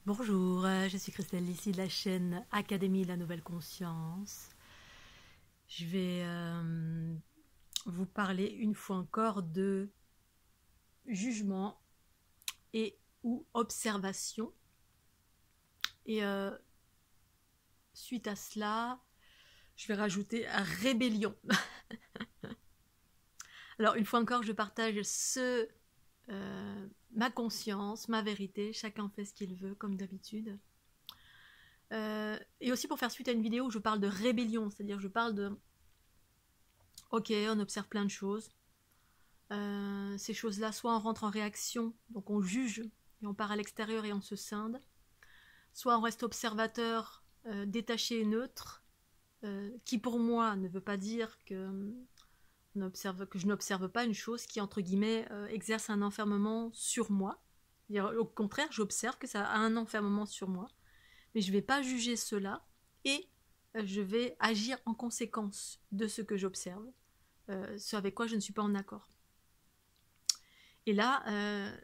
Bonjour, je suis Christelle, ici de la chaîne Académie de la Nouvelle Conscience. Je vais vous parler une fois encore de jugement et ou observation. Et suite à cela, je vais rajouter rébellion. Alors une fois encore, je partage ma conscience, ma vérité. Chacun fait ce qu'il veut, comme d'habitude. Et aussi pour faire suite à une vidéo où je parle de rébellion, c'est-à-dire je parle de ok, on observe plein de choses. Ces choses-là, soit on rentre en réaction, donc on juge et on part à l'extérieur et on se scinde, soit on reste observateur, détaché et neutre, qui pour moi ne veut pas dire que je n'observe pas une chose qui, entre guillemets, exerce un enfermement sur moi. Au contraire, j'observe que ça a un enfermement sur moi, mais je ne vais pas juger cela et je vais agir en conséquence de ce que j'observe, ce avec quoi je ne suis pas en accord. Et là,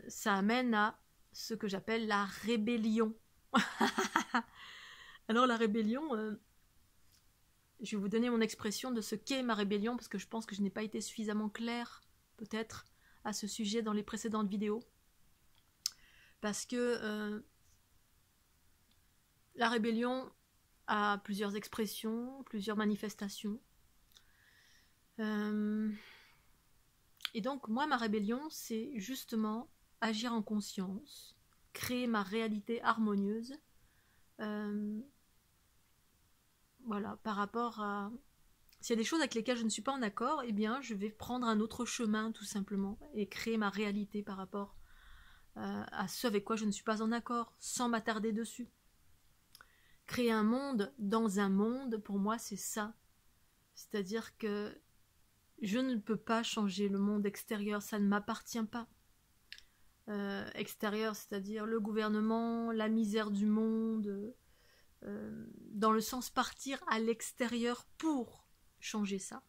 ça amène à ce que j'appelle la rébellion. Alors la rébellion, je vais vous donner mon expression de ce qu'est ma rébellion, parce que je pense que je n'ai pas été suffisamment claire, peut-être, à ce sujet dans les précédentes vidéos. Parce que la rébellion a plusieurs expressions, plusieurs manifestations. Et donc, moi, ma rébellion, c'est justement agir en conscience, créer ma réalité harmonieuse, voilà, par rapport à... S'il y a des choses avec lesquelles je ne suis pas en accord, eh bien, je vais prendre un autre chemin, tout simplement, et créer ma réalité par rapport à ce avec quoi je ne suis pas en accord, sans m'attarder dessus. Créer un monde dans un monde, pour moi, c'est ça. C'est-à-dire que je ne peux pas changer le monde extérieur, ça ne m'appartient pas. Extérieur, c'est-à-dire le gouvernement, la misère du monde, dans le sens partir à l'extérieur pour changer ça.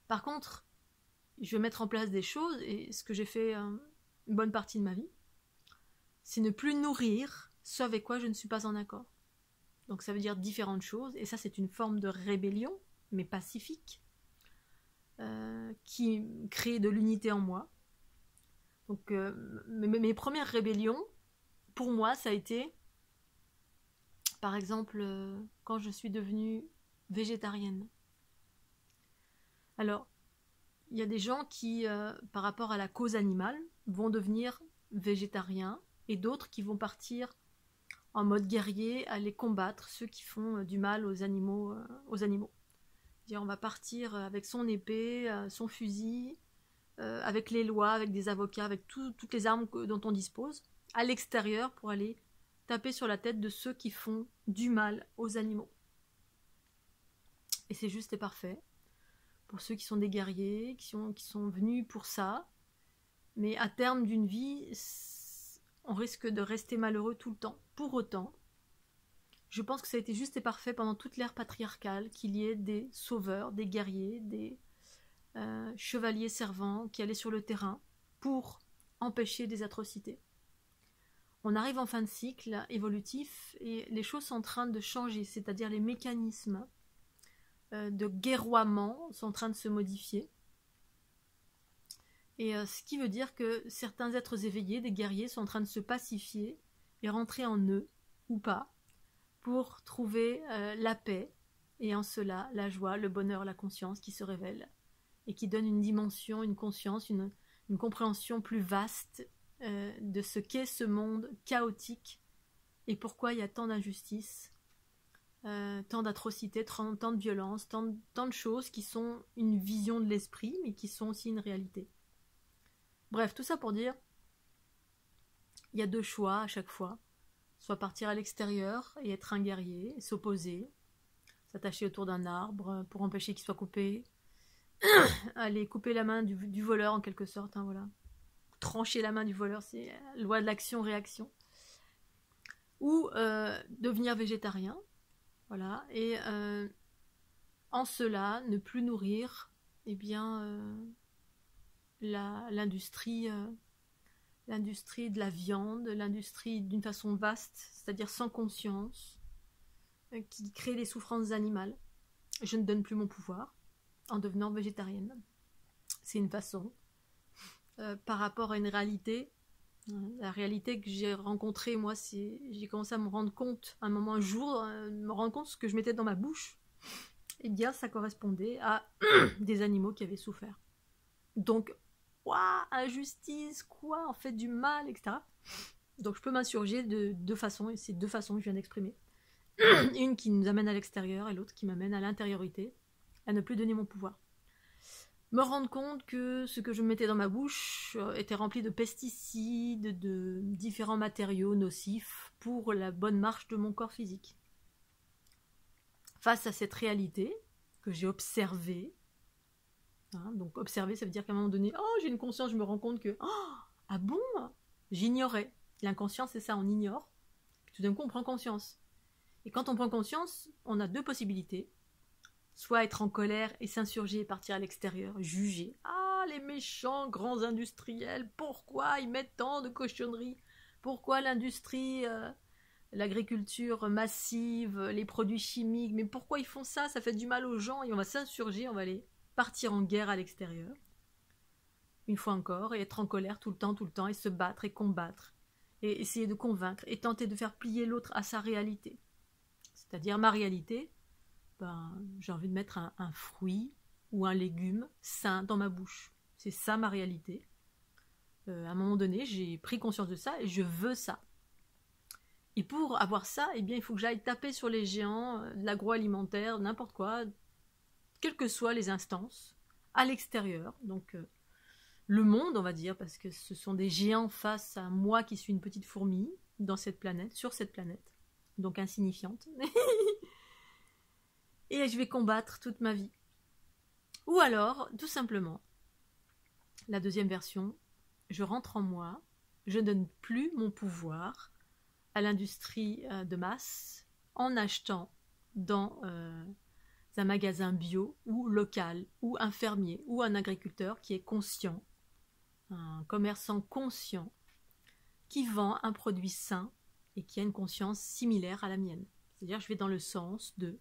Par contre, je vais mettre en place des choses, et ce que j'ai fait une bonne partie de ma vie, c'est ne plus nourrir ce avec quoi je ne suis pas en accord. Donc ça veut dire différentes choses, et ça c'est une forme de rébellion, mais pacifique, qui crée de l'unité en moi. Donc mes premières rébellions, pour moi, ça a été, par exemple, quand je suis devenue végétarienne. Alors, il y a des gens qui, par rapport à la cause animale, vont devenir végétariens, et d'autres qui vont partir en mode guerrier, aller combattre ceux qui font du mal aux animaux. C'est-à-dire, on va partir avec son épée, son fusil, avec les lois, avec des avocats, avec toutes les armes dont on dispose, à l'extérieur pour aller taper sur la tête de ceux qui font du mal aux animaux. Et c'est juste et parfait. Pour ceux qui sont des guerriers, qui sont venus pour ça. Mais à terme d'une vie, on risque de rester malheureux tout le temps. Pour autant, je pense que ça a été juste et parfait pendant toute l'ère patriarcale qu'il y ait des sauveurs, des guerriers, des chevaliers servants qui allaient sur le terrain pour empêcher des atrocités. On arrive en fin de cycle évolutif et les choses sont en train de changer, c'est-à-dire les mécanismes de guerroiement sont en train de se modifier. Et ce qui veut dire que certains êtres éveillés, des guerriers, sont en train de se pacifier et rentrer en eux, ou pas, pour trouver la paix, et en cela, la joie, le bonheur, la conscience qui se révèlent, et qui donne une dimension, une conscience, une compréhension plus vaste de ce qu'est ce monde chaotique, et pourquoi il y a tant d'injustices, tant d'atrocités, tant de violences, tant de choses qui sont une vision de l'esprit, mais qui sont aussi une réalité. Bref, tout ça pour dire, il y a deux choix à chaque fois. Soit partir à l'extérieur et être un guerrier, s'opposer, s'attacher autour d'un arbre pour empêcher qu'il soit coupé, aller couper la main du voleur en quelque sorte, hein, voilà. Trancher la main du voleur, c'est la loi de l'action-réaction. Ou devenir végétarien, voilà, et en cela, ne plus nourrir, eh bien, l'industrie l'industrie de la viande, l'industrie d'une façon vaste, c'est-à-dire sans conscience, qui crée des souffrances animales. Je ne donne plus mon pouvoir en devenant végétarienne. C'est une façon. Par rapport à une réalité, la réalité que j'ai rencontrée, moi, c'est j'ai commencé à me rendre compte, un jour, me rendre compte de ce que je mettais dans ma bouche. Et bien, ça correspondait à des animaux qui avaient souffert. Donc, ouah, injustice, quoi, en fait du mal, etc. Donc, je peux m'insurger de deux façons, et c'est deux façons que je viens d'exprimer. Une qui nous amène à l'extérieur et l'autre qui m'amène à l'intériorité, à ne plus donner mon pouvoir. Me rendre compte que ce que je mettais dans ma bouche était rempli de pesticides, de différents matériaux nocifs pour la bonne marche de mon corps physique. Face à cette réalité que j'ai observée, donc observer, ça veut dire qu'à un moment donné, j'ai une conscience, je me rends compte que, ah bon, j'ignorais. L'inconscient, c'est ça, on ignore. Puis tout d'un coup, on prend conscience. Et quand on prend conscience, on a deux possibilités. Soit être en colère et s'insurger et partir à l'extérieur, juger. Ah, les méchants grands industriels, pourquoi ils mettent tant de cochonneries? Pourquoi l'industrie, l'agriculture massive, les produits chimiques, mais pourquoi ils font ça? Ça fait du mal aux gens et on va s'insurger, on va aller partir en guerre à l'extérieur. Une fois encore, et être en colère tout le temps, et se battre et combattre, et essayer de convaincre, et tenter de faire plier l'autre à sa réalité. C'est-à-dire ma réalité, j'ai envie de mettre un fruit ou un légume sain dans ma bouche. C'est ça ma réalité. À un moment donné, j'ai pris conscience de ça et je veux ça. Et pour avoir ça, eh bien, il faut que j'aille taper sur les géants de l'agroalimentaire, n'importe quoi, quelles que soient les instances, à l'extérieur. Donc, le monde, on va dire, parce que ce sont des géants face à moi qui suis une petite fourmi dans cette planète, sur cette planète, donc insignifiante. Et je vais combattre toute ma vie. Ou alors, tout simplement, la deuxième version, je rentre en moi, je ne donne plus mon pouvoir à l'industrie de masse en achetant dans un magasin bio ou local ou un fermier ou un agriculteur qui est conscient, un commerçant conscient qui vend un produit sain et qui a une conscience similaire à la mienne. C'est-à-dire je vais dans le sens de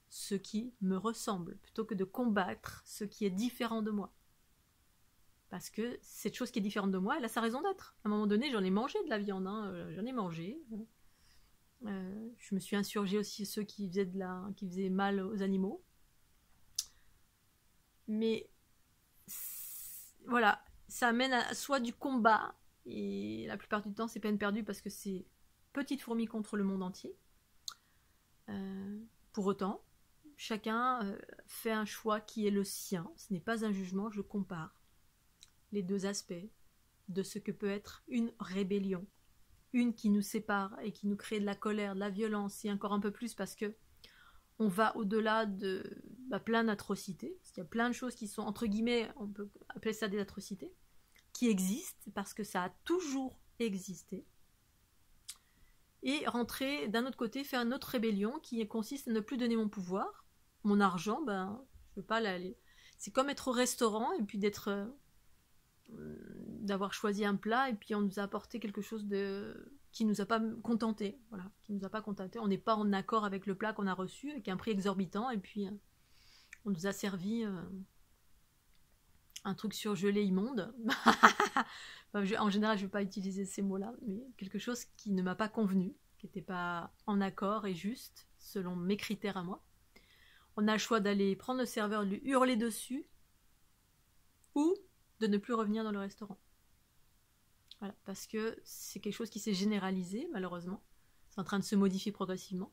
ce qui me ressemble, plutôt que de combattre ce qui est différent de moi. Parce que cette chose qui est différente de moi, elle a sa raison d'être. À un moment donné, j'en ai mangé de la viande, j'en ai mangé. Je me suis insurgée aussi ceux qui faisaient mal aux animaux. Mais voilà, ça amène à soit du combat, et la plupart du temps c'est peine perdue parce que c'est petite fourmi contre le monde entier. Pour autant, chacun fait un choix qui est le sien. Ce n'est pas un jugement, je compare les deux aspects de ce que peut être une rébellion. Une qui nous sépare et qui nous crée de la colère, de la violence, et encore un peu plus parce que on va au-delà de plein d'atrocités. Il y a plein de choses qui sont, entre guillemets, on peut appeler ça des atrocités, qui existent parce que ça a toujours existé. Et rentrer d'un autre côté, faire une autre rébellion qui consiste à ne plus donner mon pouvoir, mon argent, je veux pas l'aller. C'est comme être au restaurant et puis d'avoir choisi un plat et puis on nous a apporté quelque chose qui nous a pas contenté, voilà, qui nous a pas contenté. On n'est pas en accord avec le plat qu'on a reçu avec un prix exorbitant et puis on nous a servi un truc surgelé immonde. En général, je ne vais pas utiliser ces mots-là, mais quelque chose qui ne m'a pas convenu, qui n'était pas en accord et juste selon mes critères à moi. On a le choix d'aller prendre le serveur, lui hurler dessus, ou de ne plus revenir dans le restaurant. Voilà, parce que c'est quelque chose qui s'est généralisé, malheureusement. C'est en train de se modifier progressivement.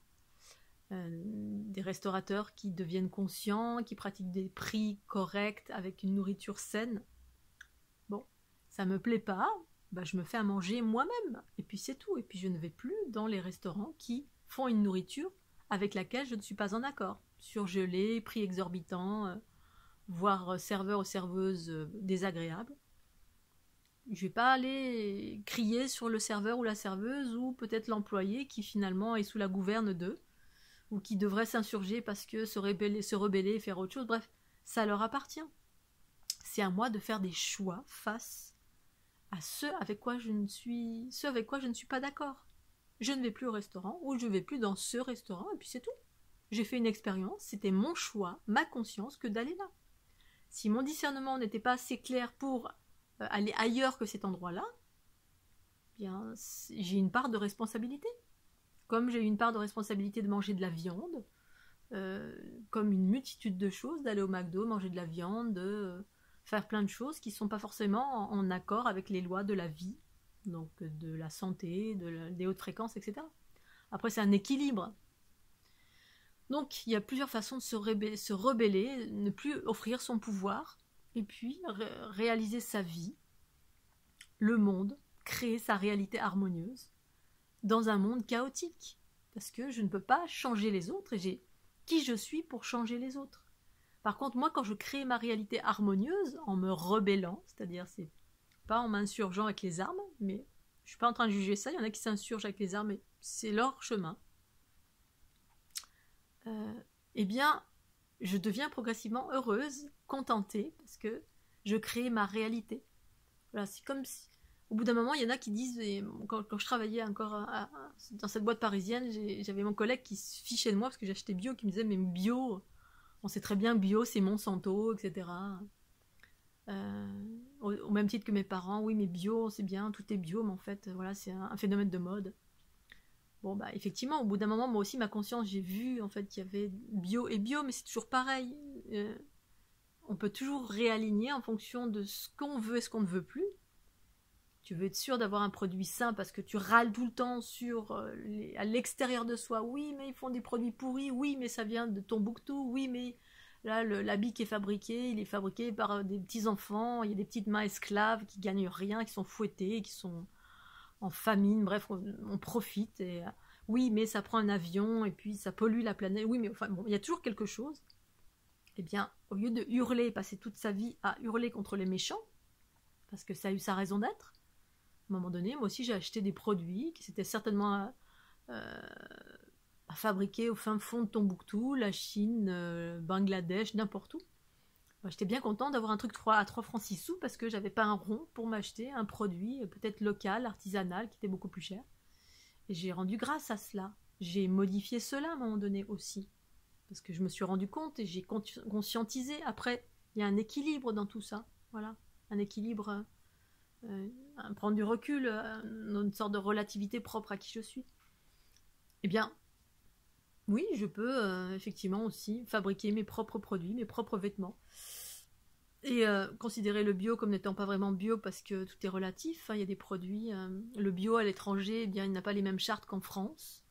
Des restaurateurs qui deviennent conscients, qui pratiquent des prix corrects avec une nourriture saine. Bon, ça me plaît pas, je me fais à manger moi-même. Et puis c'est tout. Et puis je ne vais plus dans les restaurants qui font une nourriture avec laquelle je ne suis pas en accord. Surgelé, prix exorbitant, voire serveur ou serveuse désagréable. Je vais pas aller crier sur le serveur ou la serveuse ou peut-être l'employé qui finalement est sous la gouverne d'eux ou qui devrait s'insurger parce que se rebeller et faire autre chose. Bref, ça leur appartient. C'est à moi de faire des choix face à ce avec quoi je ne suis pas d'accord. Je ne vais plus au restaurant ou je ne vais plus dans ce restaurant et puis c'est tout. J'ai fait une expérience, c'était mon choix, ma conscience que d'aller là. Si mon discernement n'était pas assez clair pour aller ailleurs que cet endroit-là, bien j'ai une part de responsabilité. Comme j'ai eu une part de responsabilité de manger de la viande, comme une multitude de choses, d'aller au McDo, manger de la viande, de faire plein de choses qui ne sont pas forcément en accord avec les lois de la vie, donc de la santé, des hautes fréquences, etc. Après, c'est un équilibre. Donc, il y a plusieurs façons de se rebeller, ne plus offrir son pouvoir, et puis réaliser sa vie, le monde, créer sa réalité harmonieuse, dans un monde chaotique. Parce que je ne peux pas changer les autres, et j'ai qui je suis pour changer les autres. Par contre, moi, quand je crée ma réalité harmonieuse, en me rebellant, c'est-à-dire, c'est pas en m'insurgeant avec les armes, mais je suis pas en train de juger ça, il y en a qui s'insurgent avec les armes, mais c'est leur chemin. Eh bien, je deviens progressivement heureuse, contentée, parce que je crée ma réalité. Voilà, c'est comme si, au bout d'un moment, il y en a qui disent, quand je travaillais encore dans cette boîte parisienne, j'avais mon collègue qui se fichait de moi parce que j'achetais bio, qui me disait, mais bio, on sait très bien bio, c'est Monsanto, etc. Au même titre que mes parents, oui, mais bio, c'est bien, tout est bio, mais en fait, voilà, c'est un phénomène de mode. Bon, bah, effectivement, au bout d'un moment, moi aussi, ma conscience, j'ai vu, en fait, qu'il y avait bio et bio, mais c'est toujours pareil. On peut toujours réaligner en fonction de ce qu'on veut et ce qu'on ne veut plus. Tu veux être sûr d'avoir un produit sain parce que tu râles tout le temps à l'extérieur de soi. Oui, mais ils font des produits pourris. Oui, mais ça vient de Tombouctou. Oui, mais là, l'habit qui est fabriqué, il est fabriqué par des petits-enfants. Il y a des petites mains esclaves qui gagnent rien, qui sont fouettés, qui sont en famine. Bref, on profite. Oui, mais ça prend un avion et puis ça pollue la planète. Oui, mais enfin, bon, il y a toujours quelque chose. Eh bien, au lieu de hurler, passer toute sa vie à hurler contre les méchants, parce que ça a eu sa raison d'être, à un moment donné, moi aussi j'ai acheté des produits qui s'étaient certainement fabriqués au fin fond de Tombouctou, la Chine, Bangladesh, n'importe où. Moi, j'étais bien content d'avoir un truc à 3 francs 6 sous parce que j'avais pas un rond pour m'acheter un produit peut-être local, artisanal, qui était beaucoup plus cher. Et j'ai rendu grâce à cela. J'ai modifié cela à un moment donné aussi. Parce que je me suis rendu compte et j'ai conscientisé. Après, il y a un équilibre dans tout ça. Voilà, un équilibre... prendre du recul, une sorte de relativité propre à qui je suis. Eh bien, oui, je peux effectivement aussi fabriquer mes propres produits, mes propres vêtements. Et considérer le bio comme n'étant pas vraiment bio parce que tout est relatif. Hein, il y a des produits, le bio à l'étranger, eh bien, il n'a pas les mêmes chartes qu'en France.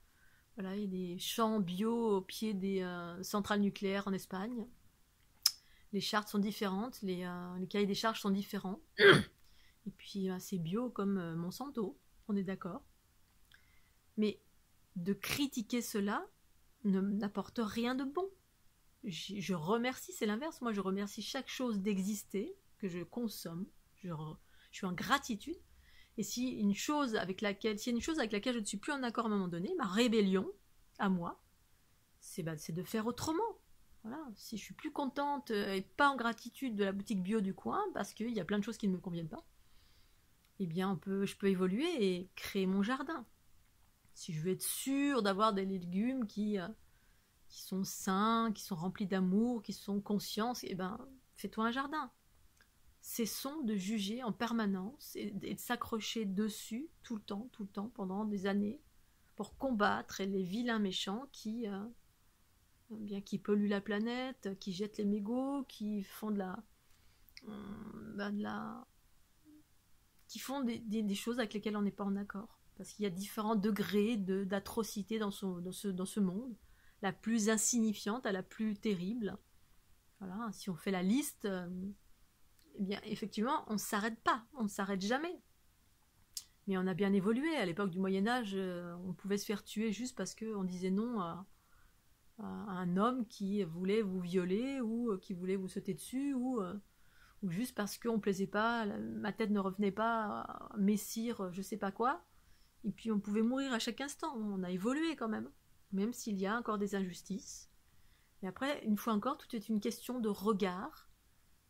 Voilà, il y a des champs bio au pied des centrales nucléaires en Espagne. Les chartes sont différentes, les cahiers des charges sont différents. Et puis c'est bio comme Monsanto, on est d'accord. Mais de critiquer cela n'apporte rien de bon. Je remercie, c'est l'inverse, moi je remercie chaque chose d'exister, que je consomme, je suis en gratitude. Et si il y a une chose avec laquelle je ne suis plus en accord à un moment donné, ma rébellion à moi, c'est de faire autrement. Voilà. Si je suis plus contente et pas en gratitude de la boutique bio du coin, parce qu'il y a plein de choses qui ne me conviennent pas, eh bien je peux évoluer et créer mon jardin. Si je veux être sûre d'avoir des légumes qui sont sains, qui sont remplis d'amour, qui sont conscients, eh ben fais-toi un jardin. Cessons de juger en permanence et de s'accrocher dessus tout le temps, pendant des années, pour combattre les vilains méchants qui polluent la planète, qui jettent les mégots, qui font qui font des choses avec lesquelles on n'est pas en accord. Parce qu'il y a différents degrés d'atrocité dans ce monde, la plus insignifiante à la plus terrible. Voilà, si on fait la liste, eh bien, effectivement, on ne s'arrête pas, on ne s'arrête jamais. Mais on a bien évolué. À l'époque du Moyen-Âge, on pouvait se faire tuer juste parce qu'on disait non à un homme qui voulait vous violer ou qui voulait vous sauter dessus ou juste parce qu'on ne plaisait pas, ma tête ne revenait pas à messire je sais pas quoi. Et puis on pouvait mourir à chaque instant. On a évolué quand même s'il y a encore des injustices. Mais après, une fois encore, tout est une question de regard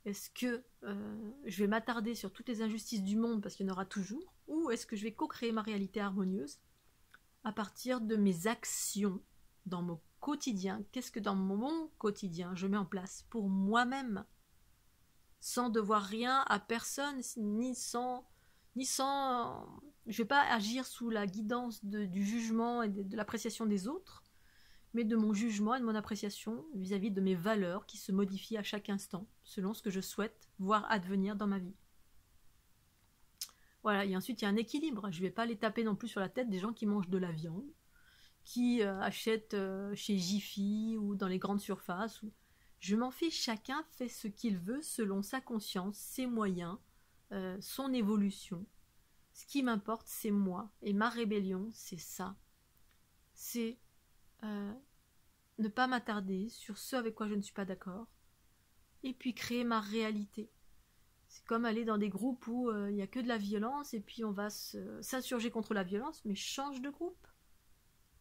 Est-ce que je vais m'attarder sur toutes les injustices du monde parce qu'il y en aura toujours, ou est-ce que je vais co-créer ma réalité harmonieuse à partir de mes actions dans mon quotidien? Qu'est-ce que dans mon quotidien je mets en place pour moi-même, sans devoir rien à personne, je vais pas agir sous la guidance du jugement et de l'appréciation des autres, mais de mon jugement et de mon appréciation vis-à-vis de mes valeurs qui se modifient à chaque instant, selon ce que je souhaite voir advenir dans ma vie. Voilà, et ensuite il y a un équilibre. Je ne vais pas les taper non plus sur la tête des gens qui mangent de la viande, qui achètent chez Jiffy ou dans les grandes surfaces. Je m'en fiche, chacun fait ce qu'il veut selon sa conscience, ses moyens, son évolution. Ce qui m'importe, c'est moi. Et ma rébellion, c'est ça. C'est ne pas m'attarder sur ce avec quoi je ne suis pas d'accord, et puis créer ma réalité. C'est comme aller dans des groupes où il n'y a que de la violence, et puis on va s'insurger contre la violence, mais change de groupe.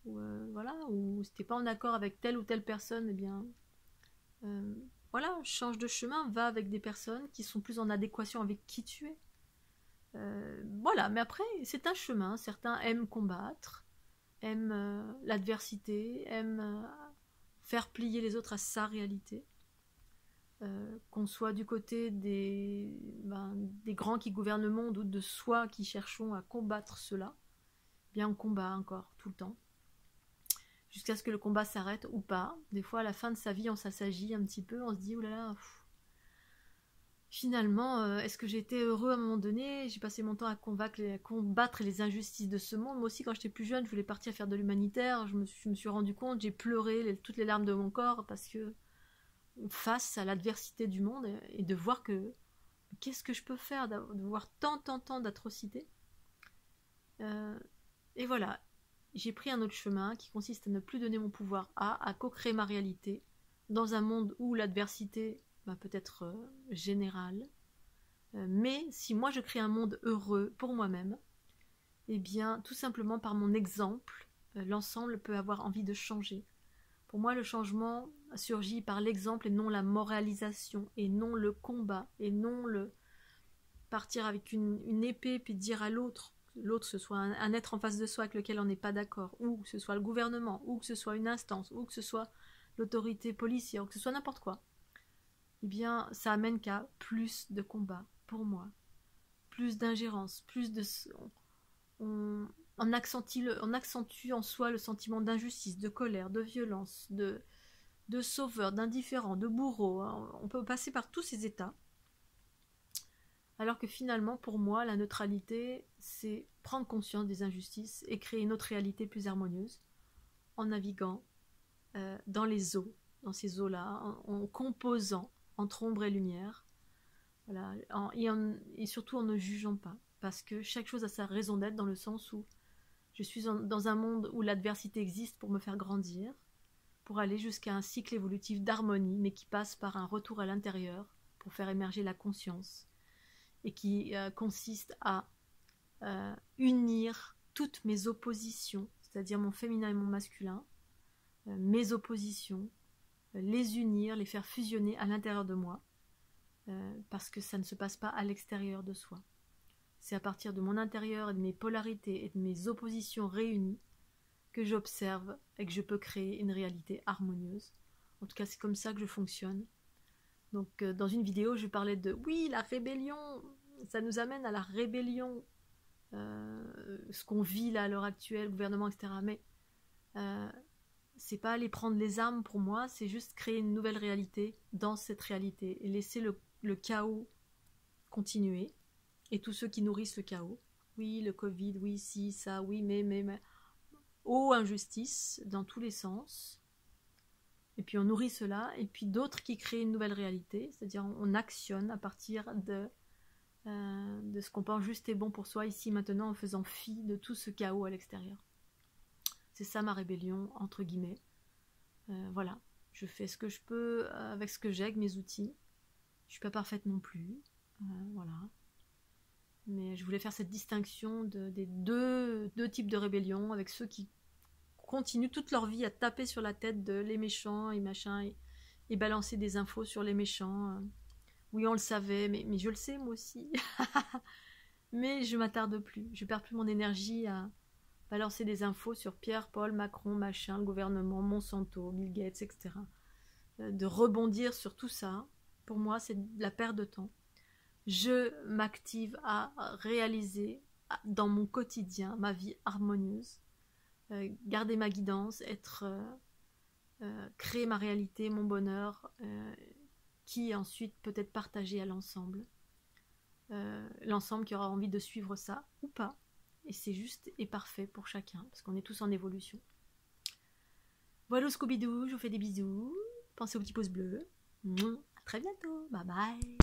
Ou voilà, ou si t'es pas en accord avec telle ou telle personne, eh bien voilà, change de chemin, va avec des personnes qui sont plus en adéquation avec qui tu es. Voilà, mais après, c'est un chemin. Certains aiment combattre, aiment l'adversité, aiment faire plier les autres à sa réalité. Qu'on soit du côté des grands qui gouvernent le monde ou de soi qui cherchons à combattre cela, bien on combat encore tout le temps. Jusqu'à ce que le combat s'arrête ou pas. Des fois, à la fin de sa vie, on s'assagit un petit peu, on se dit, oulala, finalement, est-ce que j'ai été heureux à un moment donné? J'ai passé mon temps à combattre les injustices de ce monde. Moi aussi, quand j'étais plus jeune, je voulais partir faire de l'humanitaire. Je me suis rendu compte, j'ai pleuré toutes les larmes de mon corps parce que face à l'adversité du monde et de voir que qu'est-ce que je peux faire, de voir tant d'atrocités. Et voilà, j'ai pris un autre chemin qui consiste à ne plus donner mon pouvoir à co-créer ma réalité dans un monde où l'adversité peut être générale. Mais si moi je crée un monde heureux pour moi-même, eh bien tout simplement par mon exemple, l'ensemble peut avoir envie de changer. Pour moi, le changement surgit par l'exemple et non la moralisation, et non le combat, et non le partir avec une épée puis dire à l'autre ce soit un être en face de soi avec lequel on n'est pas d'accord, ou que ce soit le gouvernement, ou que ce soit une instance, ou que ce soit l'autorité policière, ou que ce soit n'importe quoi. Eh bien, ça amène qu'à plus de combats pour moi, plus d'ingérence, plus de... On accentue en soi le sentiment d'injustice, de colère, de violence, de sauveur, d'indifférent, de bourreau. On peut passer par tous ces états. Alors que finalement, pour moi, la neutralité, c'est prendre conscience des injustices et créer une autre réalité plus harmonieuse en naviguant dans les eaux, dans ces eaux-là, en composant entre ombre et lumière, voilà, et surtout en ne jugeant pas, parce que chaque chose a sa raison d'être, dans le sens où je suis dans un monde où l'adversité existe pour me faire grandir, pour aller jusqu'à un cycle évolutif d'harmonie, mais qui passe par un retour à l'intérieur pour faire émerger la conscience, et qui consiste à unir toutes mes oppositions, c'est-à-dire mon féminin et mon masculin, mes oppositions, les unir, les faire fusionner à l'intérieur de moi, parce que ça ne se passe pas à l'extérieur de soi. C'est à partir de mon intérieur et de mes polarités et de mes oppositions réunies que j'observe et que je peux créer une réalité harmonieuse. En tout cas, c'est comme ça que je fonctionne. Donc, dans une vidéo, je parlais de « oui, la rébellion, ça nous amène à la rébellion, ce qu'on vit là à l'heure actuelle, gouvernement, etc. » Mais c'est pas aller prendre les armes pour moi, c'est juste créer une nouvelle réalité dans cette réalité et laisser le chaos continuer. Et tous ceux qui nourrissent le chaos. Oui, le Covid, oui, si, ça, oui, mais. Oh, injustice, dans tous les sens. Et puis on nourrit cela, et puis d'autres qui créent une nouvelle réalité, c'est-à-dire on actionne à partir de ce qu'on pense juste et bon pour soi, ici, maintenant, en faisant fi de tout ce chaos à l'extérieur. C'est ça ma rébellion, entre guillemets. Voilà, je fais ce que je peux avec ce que j'ai, avec mes outils. Je suis pas parfaite non plus. Voilà. Mais je voulais faire cette distinction des deux types de rébellion, avec ceux qui continuent toute leur vie à taper sur la tête de les méchants et machin, et balancer des infos sur les méchants, Oui, on le savait, mais je le sais moi aussi. Mais je m'attarde plus. Je perds plus mon énergie à balancer des infos sur Pierre, Paul, Macron, machin, le gouvernement, Monsanto, Bill Gates, etc. De rebondir sur tout ça, pour moi, c'est de la perte de temps. Je m'active à réaliser dans mon quotidien ma vie harmonieuse, garder ma guidance, créer ma réalité, mon bonheur, qui est ensuite peut-être partagé à l'ensemble. L'ensemble qui aura envie de suivre ça ou pas. Et c'est juste et parfait pour chacun, parce qu'on est tous en évolution. Voilà Scooby-Doo, je vous fais des bisous. Pensez au petit pouce bleu. À très bientôt. Bye bye.